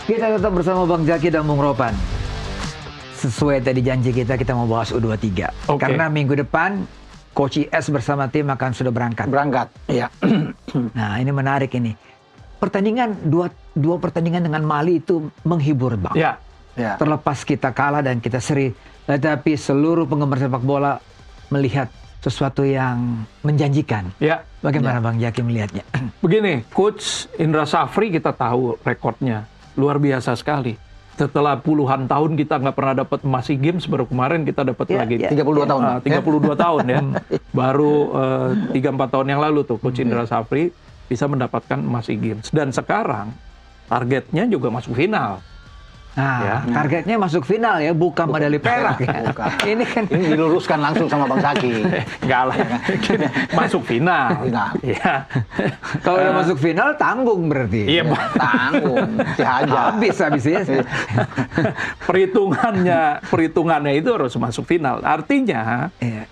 Kita tetap bersama Bang Jaki dan Bung Ropan. Sesuai tadi janji kita mau bahas U23. Oke. Karena minggu depan Coach IS bersama tim akan sudah berangkat. Iya. Nah, ini menarik ini. Pertandingan dua pertandingan dengan Mali itu menghibur, Bang. Ya. Ya. Terlepas kita kalah dan kita seri, tetapi seluruh penggemar sepak bola melihat sesuatu yang menjanjikan. Ya. Bagaimana Bang Jaki melihatnya? Begini, Coach Indra Safri kita tahu rekornya luar biasa sekali. Setelah puluhan tahun kita nggak pernah dapat emas SEA Games, baru kemarin kita dapat lagi. 32 tahun. 32 tahun ya. Baru 3-4 tahun yang lalu tuh Coach Indra Safri bisa mendapatkan emas SEA Games. Dan sekarang targetnya juga masuk final. Nah, targetnya masuk final ya, bukan medali perak ya. Ini kan Ini diluruskan langsung sama Bang Zaki. Enggak lah. Masuk final. Final. Iya. kalau udah masuk final tanggung berarti. Iya, Tanggung, dihajar. Habis ya. perhitungannya itu harus masuk final. Artinya Iya.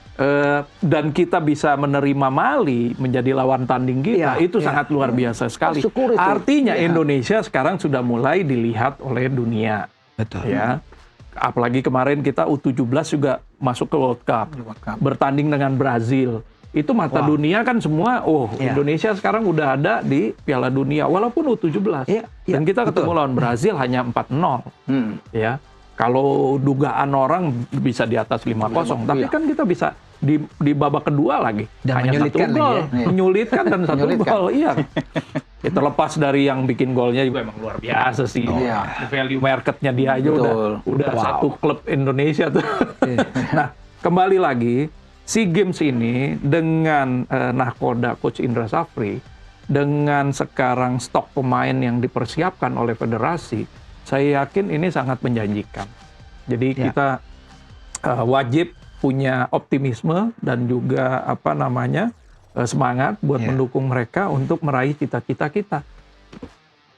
dan kita bisa menerima Mali menjadi lawan tanding kita, Iya, itu iya. sangat luar biasa sekali. Syukur itu. Artinya Iya. Indonesia sekarang sudah mulai dilihat oleh dunia. Betul. Ya. Apalagi kemarin kita U17 juga masuk ke World Cup. World Cup. Bertanding dengan Brazil. Itu mata dunia kan semua, Iya. Indonesia sekarang udah ada di Piala Dunia walaupun U17. Iya, iya, Dan kita ketemu betul. lawan Brazil hanya 4-0. Ya. Kalau dugaan orang bisa di atas 5-0, tapi Iya. kan kita bisa di babak kedua lagi. Dan hanya satu menyulitkan gol, lagi ya. menyulitkan dan satu Menyulitkan. gol. Iya. Ya, terlepas dari yang bikin golnya juga emang luar biasa sih. Iya. Value marketnya dia aja Betul. udah Wow. satu klub Indonesia tuh. Nah, kembali lagi SEA Games ini dengan nahkoda Coach Indra Safri, dengan sekarang stok pemain yang dipersiapkan oleh federasi, saya yakin ini sangat menjanjikan. Jadi Ya. kita wajib punya optimisme dan juga semangat buat Ya. mendukung mereka untuk meraih cita-cita kita.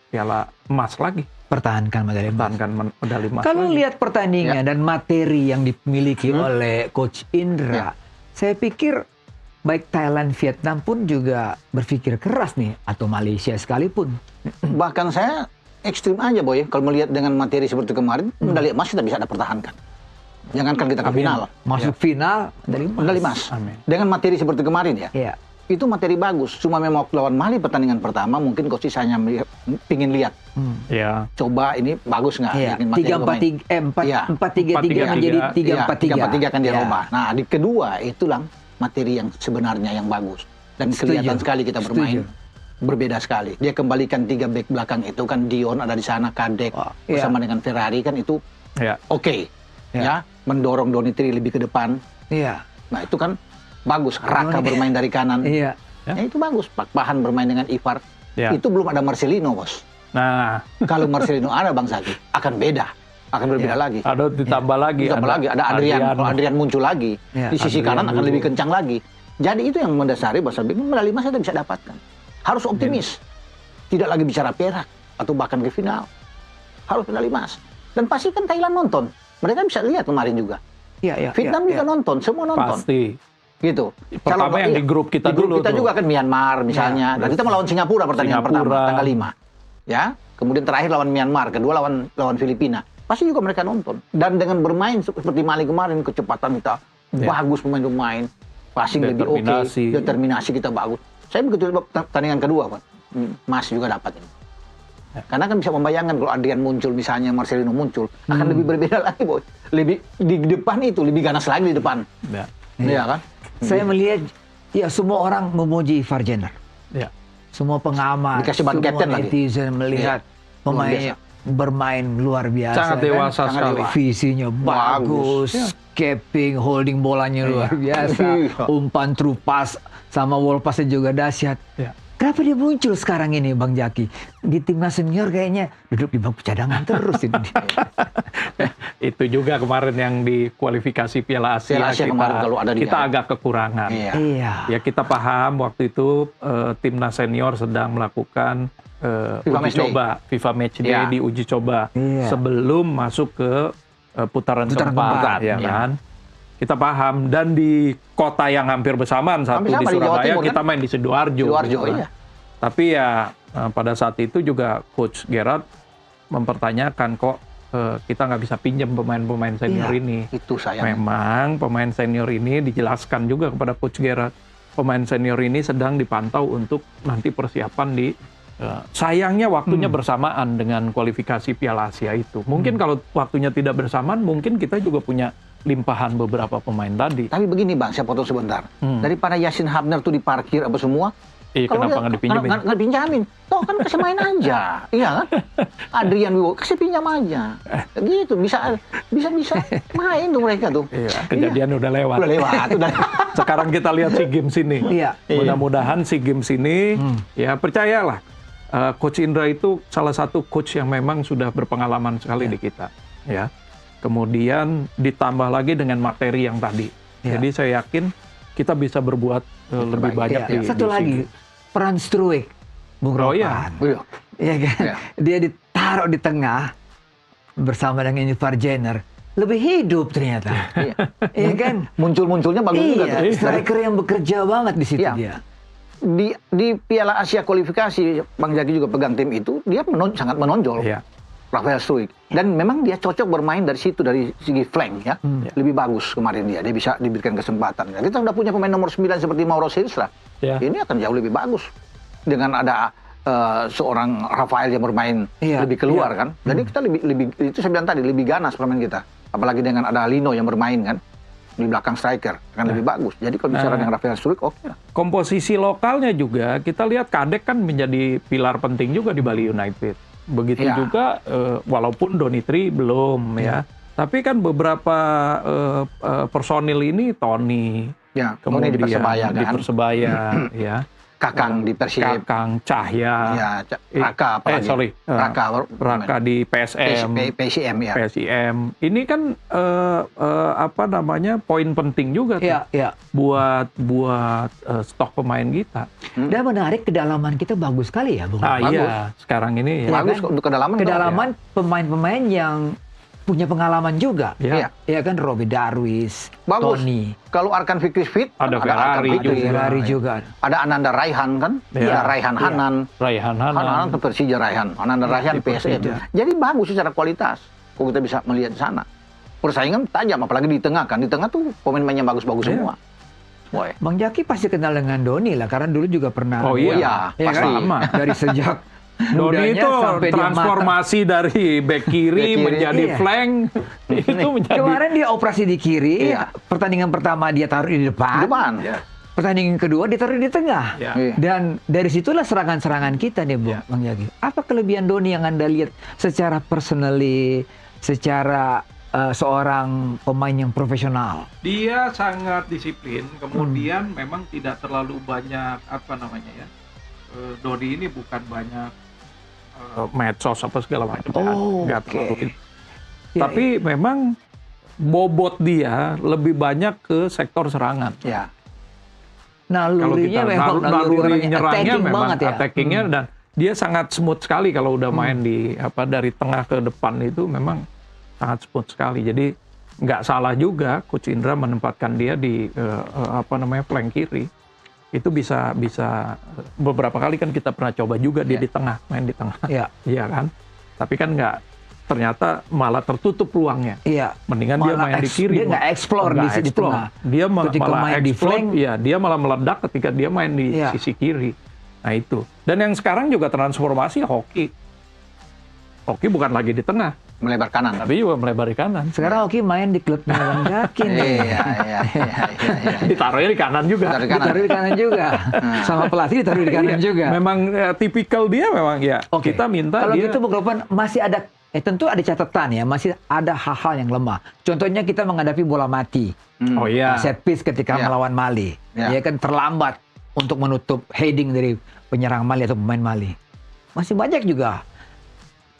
Piala emas lagi, Pertahankan medali emas. pertahankan medali emas Kalau lagi. lihat pertandingan dan materi yang dimiliki oleh Coach Indra, saya pikir baik Thailand, Vietnam pun juga berpikir keras nih, atau Malaysia sekalipun. Bahkan saya ekstrim aja, Boy. Kalau melihat dengan materi seperti kemarin, medali emas kita bisa ada pertahankan. Jangankan kita ke Amin. final. Masuk final, Medali emas. Amin. Dengan materi seperti kemarin ya. Iya. Itu materi bagus. Cuma memang waktu lawan Mali pertandingan pertama, mungkin coach hanya pingin lihat. Ya. Coba ini bagus nggak? Iya. Bikin materi pemain. 4-3-3 Iya. menjadi 3-4-3. 3-4-3 kan Iya. dirubah. Nah, di kedua itulah materi yang sebenarnya yang bagus. Dan kelihatan sekali kita bermain. Berbeda sekali. Dia kembalikan 3 back belakang itu kan, Dion ada di sana, Kadek Wah, bersama dengan Ferrari kan itu Ya. oke. Ya, mendorong Donitri lebih ke depan. Iya. Nah, itu kan bagus. Raka bermain dari kanan. Iya. Ya, itu bagus. Pak Pahan bermain dengan Ivar. Ya. Itu belum ada Marcelino, Bos. Nah, Kalau Marcelino ada, Bang Zaki, akan beda. Akan berbeda lagi. ada ditambah lagi. Ditambah lagi, ada Adrian. Kalau Adrian muncul lagi, Ya, di sisi Adrian kanan akan dulu. lebih kencang lagi. Jadi itu yang mendasari bahwa medali emas kita bisa dapatkan. Harus optimis. Tidak lagi bicara perak atau bahkan ke final. Harus medali emas. Dan pasti kan Thailand nonton. Mereka bisa lihat kemarin juga. Iya. Vietnam juga nonton, semua nonton. Pasti. Gitu. Pertama yang di grup kita di grup dulu kita tuh. juga kan Myanmar misalnya. Dan kita melawan Singapura pertandingan pertama tanggal 5. Ya. Kemudian terakhir lawan Myanmar, kedua lawan Filipina. Pasti juga mereka nonton. Dan dengan bermain seperti Mali kemarin, kecepatan kita bagus, pemain-pemain, passing lebih oke, determinasi kita bagus. Saya begitu pertandingan kedua, Pak. Mas juga dapat ini. Karena kan bisa membayangkan kalau Adrian muncul misalnya, Marcelino muncul, akan lebih berbeda lagi, Boy. Lebih di depan itu lebih ganas lagi di depan. Ya. Iya kan? Saya melihat ya semua orang memuji Ivar Jenner. Ya. Semua pengamat, Dikasih ban semua kapten lagi. netizen melihat Luar pemain biasa. bermain luar biasa. Sangat dewasa kan? sekali. Visinya bagus, capping, holding bolanya luar biasa, Iya. umpan true pass sama wall passnya juga dahsyat. Ya. Kenapa dia muncul sekarang ini, Bang Jaki? Di timnas senior kayaknya duduk di bangku cadangan terus ini. Itu juga kemarin yang di kualifikasi Piala Asia, Piala Asia kemarin kalau ada dia. kita agak kekurangan. Iya. Iya. Ya kita paham waktu itu timnas senior sedang melakukan FIFA uji Match Day. coba, FIFA Match Day Iya. di uji coba Iya. sebelum masuk ke putaran keempat, keempat, ya iya. kan? Kita paham, dan di kota yang hampir bersamaan, satu Hampir di sama, di Jawa Surabaya, Timur, kita kan? main di Sidoarjo. Sidoarjo, gitu kan. iya. Tapi ya pada saat itu juga Coach Gerard mempertanyakan kok kita nggak bisa pinjam pemain-pemain senior ini. Itu sayang. Memang pemain senior ini dijelaskan juga kepada Coach Gerrard, pemain senior ini sedang dipantau untuk nanti persiapan di sayangnya waktunya bersamaan dengan kualifikasi Piala Asia itu. Mungkin kalau waktunya tidak bersamaan, mungkin kita juga punya limpahan beberapa pemain tadi. Tapi begini Bang, saya potong sebentar. Daripada Yasin Habner tuh diparkir apa semua, Kenapa nggak dipinjemin? Nggak pinjamin. Toh kan kasih main aja. Iya kan? Adrian Wibowo kasih pinjam aja. Gitu, bisa main tuh mereka tuh. Iya, kejadian udah lewat. Udah lewat. Sekarang kita lihat SEA Games ini. Iya. Mudah-mudahan SEA Games ini, ya percayalah, Coach Indra itu salah satu coach yang memang sudah berpengalaman sekali di kita. Ya. Kemudian ditambah lagi dengan materi yang tadi. Jadi saya yakin kita bisa berbuat lebih banyak di Satu lagi, peran Struijk, Bung Ropan. Iya kan? Dia ditaruh di tengah bersama dengan Ivar Jenner. Lebih hidup ternyata. Iya kan? Muncul-munculnya bagus juga. Iya, striker yang bekerja banget di situ dia. Di Piala Asia kualifikasi, Bang Jaki juga pegang tim itu, dia sangat menonjol. Rafael Struijk. Dan memang dia cocok bermain dari situ, dari segi flank ya. Lebih bagus kemarin dia bisa diberikan kesempatan. Kita sudah punya pemain nomor 9 seperti Mauro Silva. Ini akan jauh lebih bagus dengan ada seorang Rafael yang bermain lebih keluar kan. Jadi kita lebih itu saya bilang tadi, lebih ganas permain kita. Apalagi dengan ada Lino yang bermain kan di belakang striker akan lebih bagus. Jadi kalau bicara dengan Rafael Struijk, oke lah. Komposisi lokalnya juga kita lihat Kadek kan menjadi pilar penting juga di Bali United. Begitu juga walaupun Donitri belum ya. Tapi kan beberapa personil ini Tony, kemudian di Persebaya di Persebaya ya. Kakang di Persib, Kakang Cahya, Raka Raka di PSM ya. PSM. Ini kan poin penting juga tuh buat stok pemain kita. Dan menarik, kedalaman kita bagus sekali ya, Bung. Iya, sekarang ini bagus untuk kedalaman pemain-pemain yang punya pengalaman juga. Iya kan, Robbie Darwis, Tony. Kalau Arkan Fikri fit, ada Ferrari juga. Ada Ananda Raihan kan? Ada Raihan Hanan. Hanan ke Persija Raihan. Ananda Raihan PSM. Jadi bagus secara kualitas. Kalau kita bisa melihat di sana. Persaingan tajam, apalagi di tengah kan. Di tengah tuh pemain-pemainnya bagus-bagus semua. Bang Jaki pasti kenal dengan Doni lah, karena dulu juga pernah. Oh iya, pasti. Dari sejak Doni itu transformasi dari back kiri menjadi flank. Itu menjadi. Kemarin dia operasi di kiri, pertandingan pertama dia taruh di depan. Pertandingan kedua ditaruh di tengah. Dan dari situlah serangan-serangan kita nih, Bang Jaki. Apa kelebihan Doni yang Anda lihat secara personally, secara seorang pemain yang profesional? Dia sangat disiplin, kemudian memang tidak terlalu banyak Doni ini bukan banyak medsos apa segala macam. Nggak terlalu. Tapi memang bobot dia lebih banyak ke sektor serangan. Nalurinya memang naluri nyerangnya memang banget attackingnya, dan dia sangat smooth sekali kalau udah main di dari tengah ke depan itu memang sangat smooth sekali. Jadi nggak salah juga Coach Indra menempatkan dia di flank kiri. Itu bisa beberapa kali kan kita pernah coba juga dia di tengah, main di tengah. Iya kan? Tapi kan ternyata malah tertutup ruangnya. Mendingan dia main di kiri. Dia nggak explore di sisi tengah. Dia malah explore, dia malah meledak ketika dia main di sisi kiri. Nah itu. Dan yang sekarang juga transformasi hoki. Hoki bukan lagi di tengah, melebar kanan, tapi juga melebar di kanan. Sekarang Hoki main di klubnya Bang Jaki nih. Ditaruhnya di kanan juga. Ditaruh di kanan juga. Sama pelatih ditaruh di kanan juga. Memang tipikal dia memang kita minta kalau dia. gitu Bung Ropan masih ada tentu ada catatan ya, masih ada hal-hal yang lemah. Contohnya kita menghadapi bola mati. Set piece ketika melawan Mali. Dia kan terlambat untuk menutup heading dari penyerang Mali atau pemain Mali. Masih banyak juga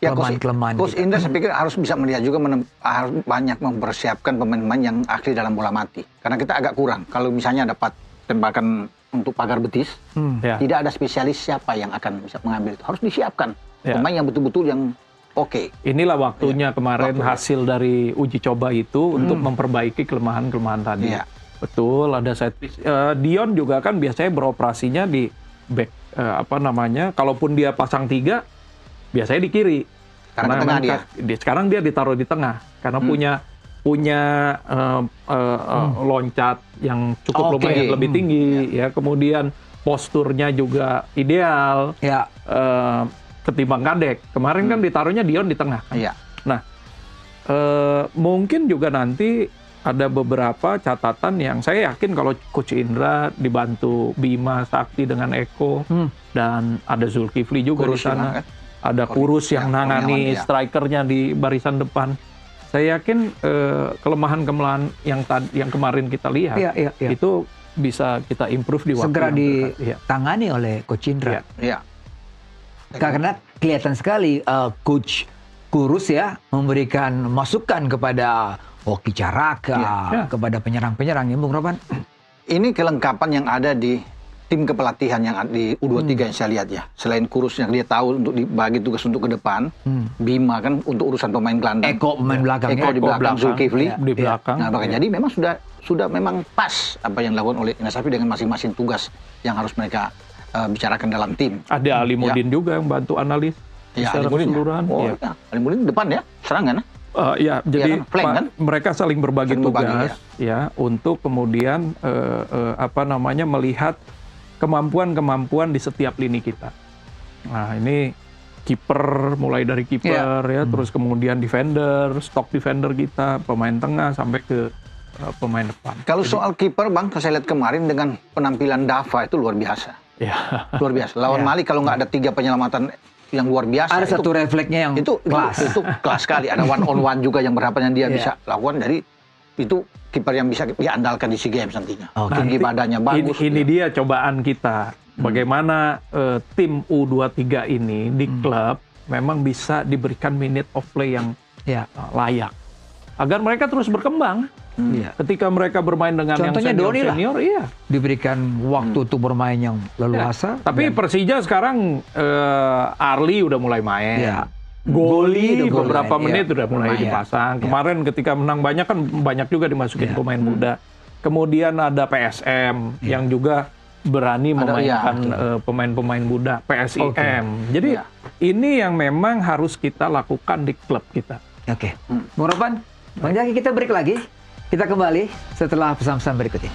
kelemahan. Coach Indra saya pikir harus bisa melihat juga, harus banyak mempersiapkan pemain-pemain yang ahli dalam bola mati. Karena kita agak kurang. Kalau misalnya dapat tembakan untuk pagar betis, tidak ada spesialis siapa yang akan bisa mengambil itu. Harus disiapkan pemain yang betul-betul yang oke. Inilah waktunya kemarin hasil dari uji coba itu untuk memperbaiki kelemahan-kelemahan tadi. Betul, ada set piece. Dion juga kan biasanya beroperasinya di back kalaupun dia pasang 3 biasanya di kiri. Karena ke tengah dia. Sekarang dia ditaruh di tengah karena punya loncat yang cukup lumayan lebih tinggi, ya. Kemudian posturnya juga ideal, ya. Ketimbang Kadek. Kemarin kan ditaruhnya Dion di tengah. Kan? Iya. Nah, mungkin juga nanti ada beberapa catatan yang saya yakin kalau Coach Indra dibantu Bima Sakti dengan Eko dan ada Zulkifli juga di sana. Ada Kurus yang nangani strikernya di barisan depan. Saya yakin kelemahan-kelemahan yang kemarin kita lihat itu bisa kita improve di waktu segera yang ditangani oleh Coach Indra. Iya. Karena kelihatan sekali Coach Kurus ya memberikan masukan kepada Hoki Caraka, kepada penyerang-penyerang ya Bung Ropan. Ini kelengkapan yang ada di tim kepelatihan yang di U23 yang saya lihat ya. Selain Kurus yang dia tahu untuk dibagi tugas untuk ke depan, Bima kan untuk urusan pemain gelandang. Eko pemain belakang. Eko di belakang, Zulkifli di belakang. Nah, makanya jadi memang sudah memang pas apa yang dilakukan oleh Indra Safri dengan masing-masing tugas yang harus mereka bicarakan dalam tim. Ada Alimudin juga yang bantu analis secara keseluruhan. Alimudin depan ya, serangan. Ya, jadi kan? mereka saling berbagi tugas ya untuk kemudian melihat kemampuan-kemampuan di setiap lini kita. Nah, ini kiper mulai dari kiper ya, terus kemudian defender, stok defender kita, pemain tengah sampai ke pemain depan. Kalau soal kiper Bang, saya lihat kemarin dengan penampilan Dava itu luar biasa. Ya. Luar biasa. Lawan Mali kalau nggak ada 3 penyelamatan yang luar biasa. Ada satu refleksnya yang kelas. Itu kelas sekali. Ada one on one juga yang berapa yang dia bisa lakukan. Jadi itu kiper yang bisa diandalkan di SEA Games nantinya. Tinggi badannya bagus. Ini dia cobaan kita. Bagaimana tim U23 ini di klub memang bisa diberikan minute of play yang layak. Agar mereka terus berkembang. Ketika mereka bermain dengan contohnya yang senior, diberikan waktu untuk bermain yang leluasa. Tapi Persija sekarang Arli udah mulai main. Goli beberapa menit udah mulai dipasang. Kemarin ketika menang banyak kan banyak juga dimasukin pemain muda. Kemudian ada PSM yang juga berani memainkan pemain-pemain muda, PSIM. Jadi ini yang memang harus kita lakukan di klub kita. Bung Ropan, Bang Jaki, kita break lagi. Kita kembali setelah pesan-pesan berikut ini.